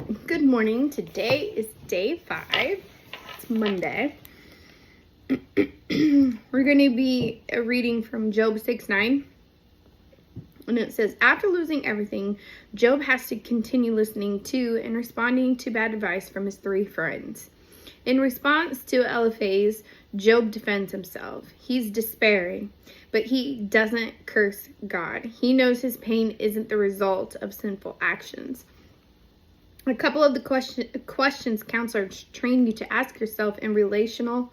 Good morning. Today is day 5. It's Monday. We're going to be reading from Job 6:9. And it says, after losing everything, Job has to continue listening to and responding to bad advice from his 3 friends. In response to Eliphaz, Job defends himself. He's despairing, but he doesn't curse God. He knows his pain isn't the result of sinful actions. A couple of the questions counselors train you to ask yourself in relational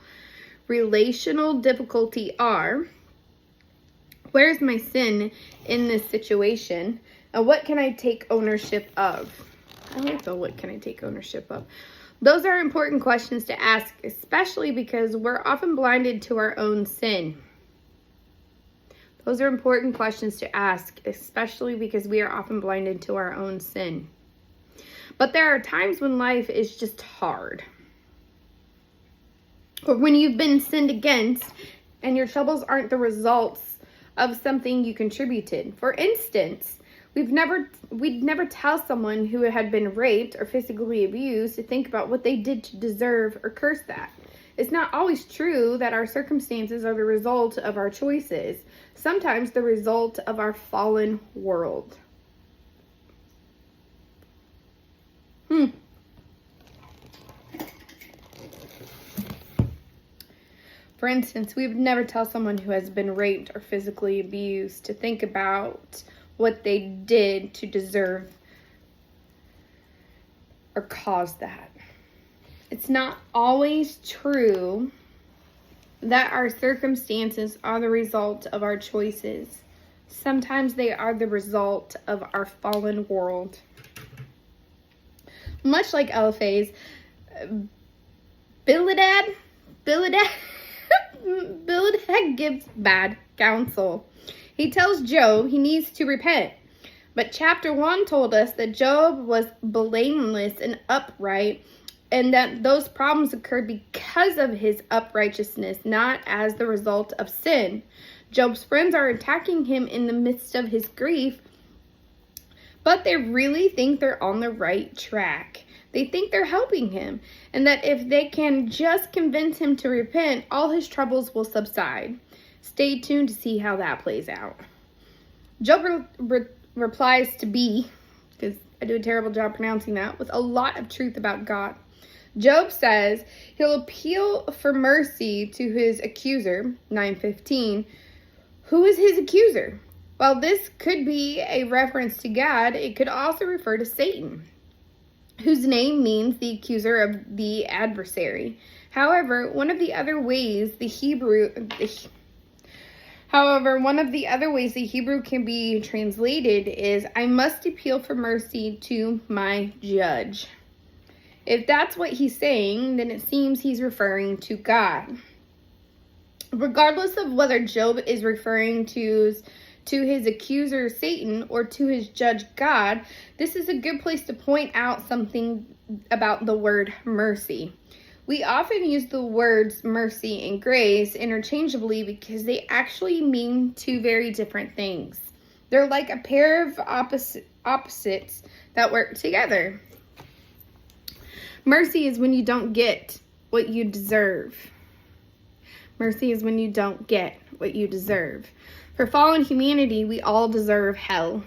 difficulty are, where's my sin in this situation? And what can I take ownership of? I like the what can I take ownership of? Those are important questions to ask, especially because we're often blinded to our own sin. Those are important questions to ask, especially because we are often blinded to our own sin. But there are times when life is just hard. Or when you've been sinned against and your troubles aren't the results of something you contributed. For instance, we'd never tell someone who had been raped or physically abused to think about what they did to deserve or curse that. It's not always true that our circumstances are the result of our choices. Sometimes the result of our fallen world. For instance, we would never tell someone who has been raped or physically abused to think about what they did to deserve or cause that. It's not always true that our circumstances are the result of our choices. Sometimes they are the result of our fallen world. Much like Eliphaz, Bildad gives bad counsel. He tells Job he needs to repent. But chapter 1 told us that Job was blameless and upright, and that those problems occurred because of his uprightness, not as the result of sin. Job's friends are attacking him in the midst of his grief, but they really think they're on the right track. They think they're helping him, and that if they can just convince him to repent, all his troubles will subside. Stay tuned to see how that plays out. Job replies to B, because I do a terrible job pronouncing that, with a lot of truth about God. Job says he'll appeal for mercy to his accuser, 9:15. Who is his accuser? While this could be a reference to God, it could also refer to Satan, whose name means the accuser of the adversary. However, one of the other ways the Hebrew can be translated is, I must appeal for mercy to my judge. If that's what he's saying, then it seems he's referring to God. Regardless of whether Job is referring to his accuser Satan or to his judge God, this is a good place to point out something about the word mercy. We often use the words mercy and grace interchangeably because they actually mean 2 very different things. They're like a pair of opposites that work together. Mercy is when you don't get what you deserve. Mercy is when you don't get what you deserve. For fallen humanity, we all deserve hell.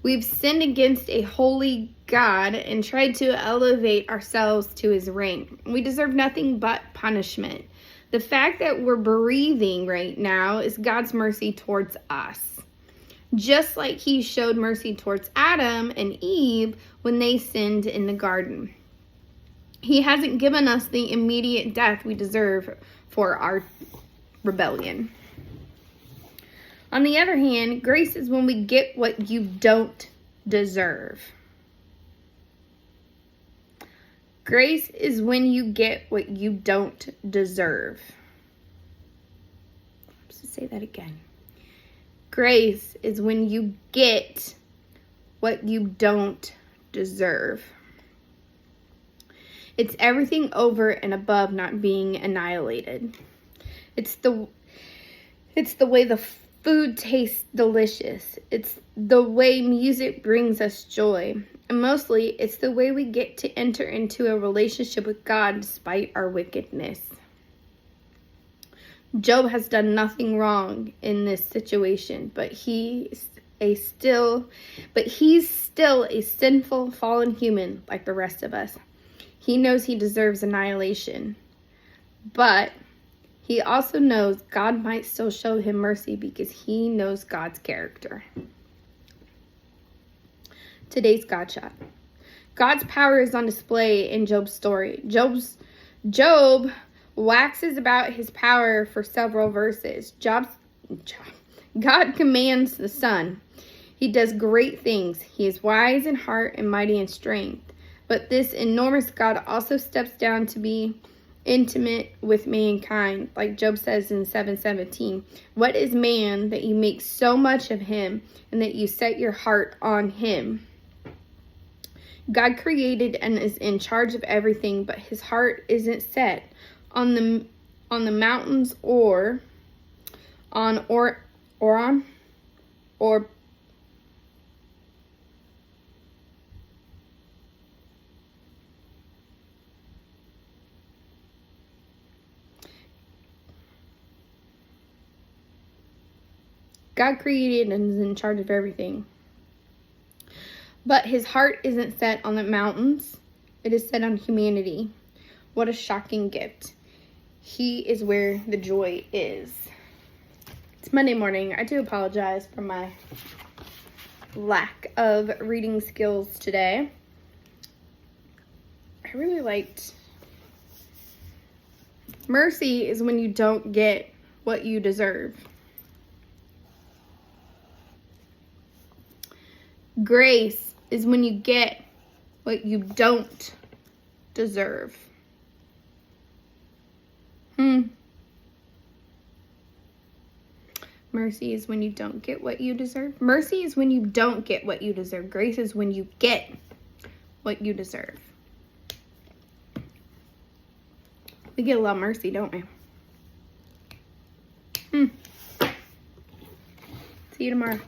We've sinned against a holy God and tried to elevate ourselves to his rank. We deserve nothing but punishment. The fact that we're breathing right now is God's mercy towards us. Just like he showed mercy towards Adam and Eve when they sinned in the garden. He hasn't given us the immediate death we deserve for our rebellion. On the other hand, grace is when we get what you don't deserve. Grace is when you get what you don't deserve. Let's say that again. Grace is when you get what you don't deserve. It's everything over and above not being annihilated. It's the way the food tastes delicious. It's the way music brings us joy. And mostly, it's the way we get to enter into a relationship with God despite our wickedness. Job has done nothing wrong in this situation, but he's still a sinful, fallen human like the rest of us. He knows he deserves annihilation, but he also knows God might still show him mercy because he knows God's character. Today's God shot. God's power is on display in Job's story. Job waxes about his power for several verses. God commands the sun. He does great things. He is wise in heart and mighty in strength. But this enormous God also steps down to be intimate with mankind, like Job says in 7:17. What is man that you make so much of him and that you set your heart on him? God created and is in charge of everything, but his heart isn't set on the mountains or on or God created and is in charge of everything. But his heart isn't set on the mountains. It is set on humanity. What a shocking gift. He is where the joy is. It's Monday morning. I do apologize for my lack of reading skills today. I really liked mercy is when you don't get what you deserve. Grace is when you get what you don't deserve. Mercy is when you don't get what you deserve. Mercy is when you don't get what you deserve. Grace is when you get what you deserve. We get a lot of mercy, don't we? See you tomorrow.